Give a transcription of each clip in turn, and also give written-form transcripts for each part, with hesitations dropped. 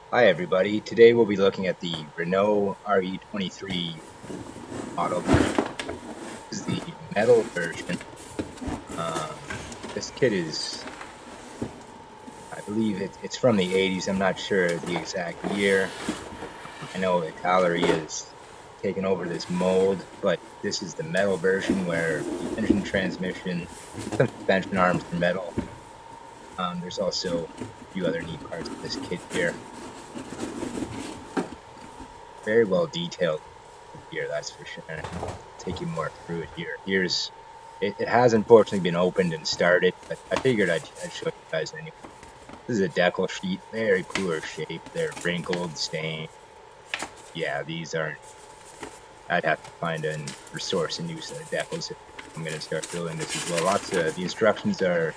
Hi everybody, today we'll be looking at the Renault RE23 model. This is the metal version. This kit is, I believe it's from the 80s. I'm not sure the exact year. I know Italy is taken over this mold, but this is the metal version where the engine, transmission, some suspension arms are metal. There's also a few other neat parts of this kit here. Very well detailed here, that's for sure. I'll take you more through it here. It has unfortunately been opened and started, but I figured I'd show you guys anyway. This is a decal sheet, very poor shape. They're wrinkled, stained. Yeah, these aren't. I'd have to find a resource and use decals if I'm going to start building this as well. Lots of the instructions are.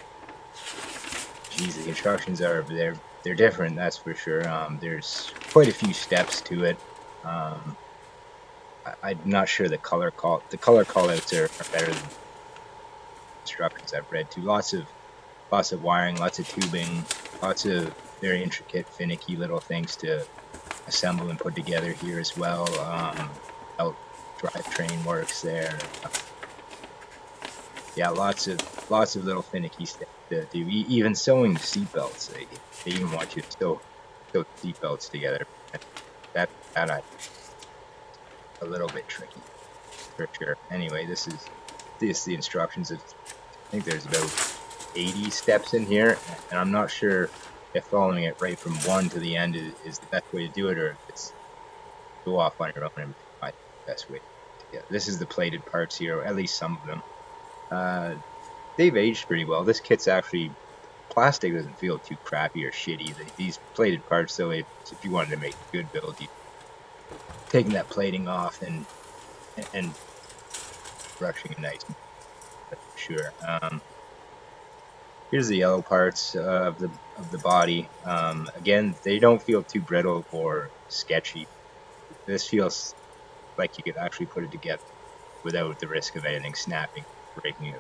Geez, the instructions are they're different. That's for sure. There's quite a few steps to it. I'm not sure the color callouts are better than instructions I've read too. Lots of wiring, lots of tubing, lots of very intricate, finicky little things to assemble and put together here as well. Belt drivetrain works there. Yeah, lots of little finicky stuff to do. Even sewing seatbelts, they even want you to sew seatbelts together. That I a little bit tricky for sure. Anyway, this is the instructions. I think there's about 80 steps in here, and I'm not sure if following it right from one to the end is the best way to do it, or if it's go off on your own and find the best way to get it. This is the plated parts here, or at least some of them. They've aged pretty well. This kit's actually, plastic doesn't feel too crappy or shitty. These plated parts, though, if you wanted to make a good build, you taking that plating off and brushing it nice, for sure. Here's the yellow parts of the body. Again, they don't feel too brittle or sketchy. This feels like you could actually put it together without the risk of anything snapping, breaking,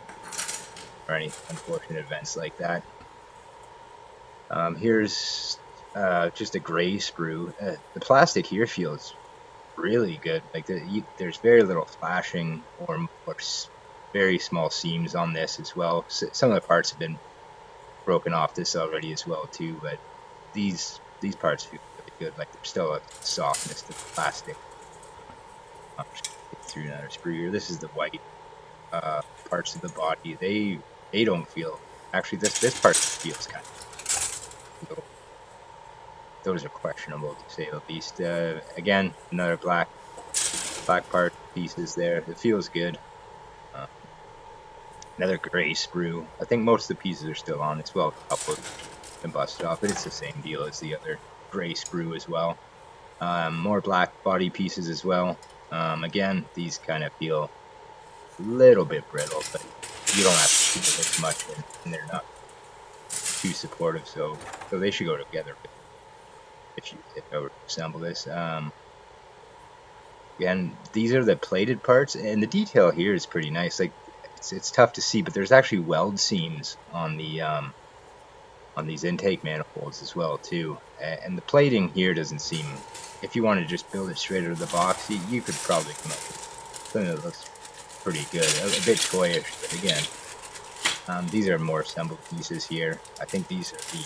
or any unfortunate events like that. Here's just a gray sprue. The plastic here feels really good. Like there's very little flashing or very small seams on this as well. So some of the parts have been broken off this already as well too, but these parts feel really good. Like there's still a softness to the plastic. Through another sprue here. This is the white parts of the body. They don't feel. Actually, this part feels kind of. Those are questionable to say the least. Again, another black part pieces there. It feels good. Another gray sprue. I think most of the pieces are still on. It's well coupled and busted off, but it's the same deal as the other gray sprue as well. More black body pieces as well. Again, these kind of feel a little bit brittle, but you don't have to feel this much, and they're not too supportive, so they should go together if I were to assemble this. Again, these are the plated parts, and the detail here is pretty nice. Like it's tough to see, but there's actually weld seams on the on these intake manifolds as well too. And the plating here doesn't seem. If you want to just build it straight out of the box, you could probably come up with something that looks pretty good. A bit toyish, but again, these are more assembled pieces here. I think these are the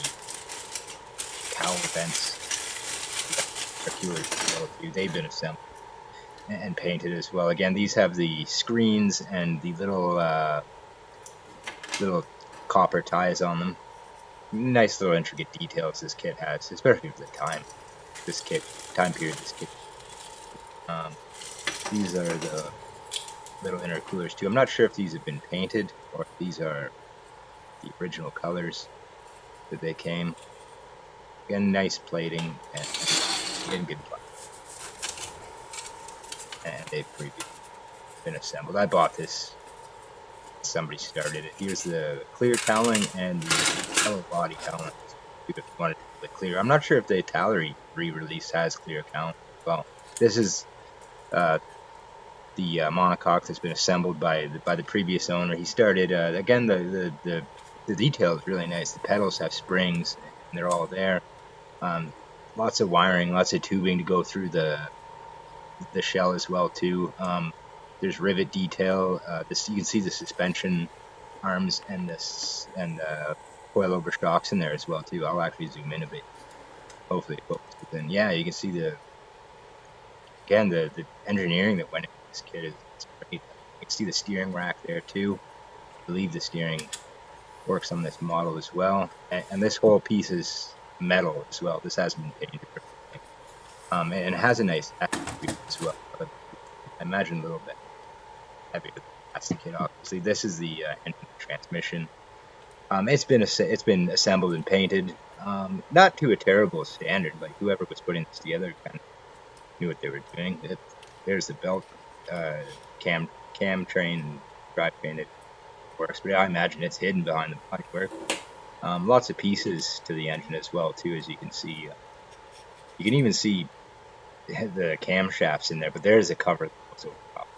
cowl vents, circulars as well too. They've been assembled and painted as well. Again, these have the screens and the little copper ties on them. Nice little intricate details this kit has, especially for the time period this kit. These are the little intercoolers too. I'm not sure if these have been painted or if these are the original colors that they came. Again, nice plating and good plating. And they've previously been assembled. I bought this. Somebody started it. Here's the clear cowling and the yellow body cowling. If you wanted to put clear, I'm not sure if the Italy re-release has clear cowling. Well, this is the monocoque that's been assembled by the previous owner. He started again. The detail is really nice. The pedals have springs and they're all there. lots of wiring, lots of tubing to go through the shell as well too. There's rivet detail. This, you can see the suspension arms and this and coilover shocks in there as well too. I'll actually zoom in a bit. Hopefully it focuses. And yeah, you can see the engineering that went into this kit is great. You can see the steering rack there too. I believe the steering works on this model as well. And this whole piece is metal as well. This hasn't been painted. And it has a nice attitude as well. But I imagine a little bit heavier than the plastic kit. Obviously, this is the engine transmission. It's been assembled and painted. Not to a terrible standard. Like whoever was putting this together kind of knew what they were doing. There's the belt, cam train, drivetrain. It works, but I imagine it's hidden behind the bodywork. Lots of pieces to the engine as well too, as you can see. You can even see the camshafts in there, but there's a cover that goes over top.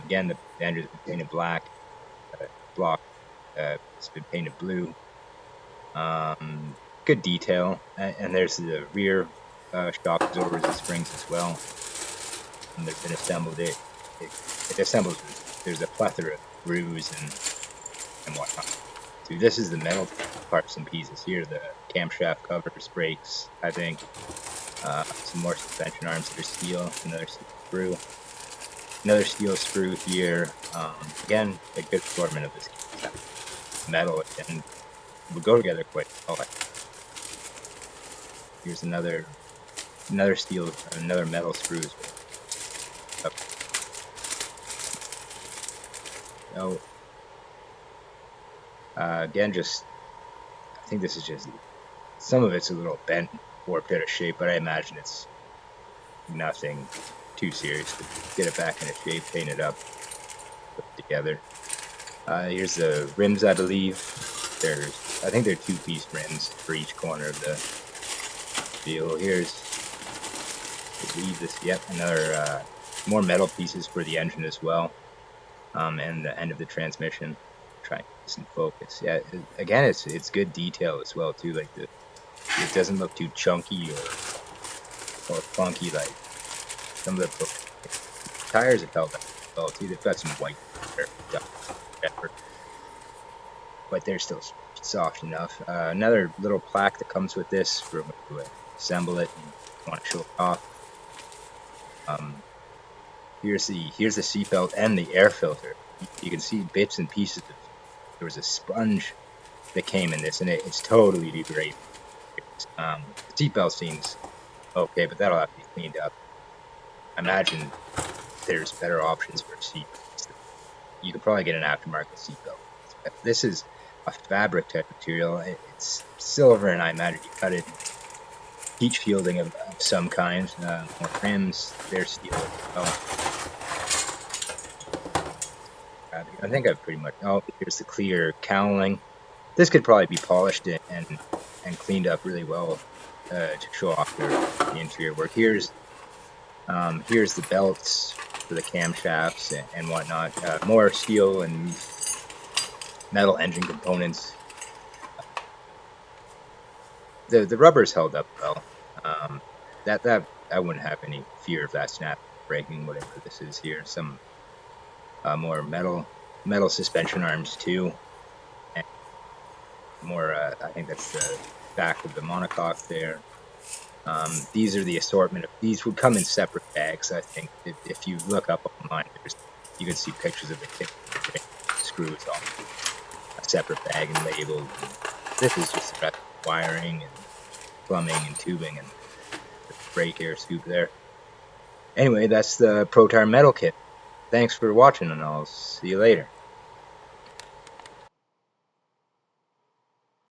Again, the engine's been painted black. Block, it's been painted blue. Good detail, and there's the rear shock absorbers and springs as well. And they've been assembled. It assembles. There's a plethora of grooves and whatnot. So this is the metal parts and pieces here. The camshaft covers, brakes, I think. Some more suspension arms that are steel. Another screw. Another steel screw here. Again, a good assortment of this metal and would go together quite well. Here's another steel, another metal screws. So again, just I think this is just some of it's a little bent, warped out of shape, but I imagine it's nothing too serious to get it back into shape, paint it up, put it together. Here's the rims, I believe. I think they're 2-piece rims for each corner of the wheel. Here's, I believe this, yep, another more metal pieces for the engine as well, and the end of the transmission. Try and get this in focus. Yeah, again, it's good detail as well too. Like it doesn't look too chunky or funky like some of the tires have held up well too. They've got some white pepper, but they're still soft enough. Another little plaque that comes with this for when you assemble it and want to show it off. Here's the seatbelt and the air filter. You can see bits and pieces. There was a sponge that came in this, and it's totally degraded. The seatbelt seems okay, but that'll have to be cleaned up. I imagine there's better options for seatbelts. You could probably get an aftermarket seatbelt. This is a fabric type material. It's silver, and I imagine you cut it heat shielding of some kind. More rims, they're steel as well. I think I've pretty much. Oh, here's the clear cowling. This could probably be polished and cleaned up really well to show off the interior work. Here's the belts for the camshafts and whatnot. More steel and metal engine components. The rubber's held up well. That I wouldn't have any fear of that snap breaking, whatever this is here. Some more metal suspension arms too, and more. I think that's the back of the monocoque there. These are the assortment of these would come in separate bags. I think if you look up online, you can see pictures of the kit screws off a separate bag and labeled. This is just about wiring and plumbing and tubing and the brake air scoop there. Anyway, that's the Protar metal kit. Thanks for watching, and I'll see you later.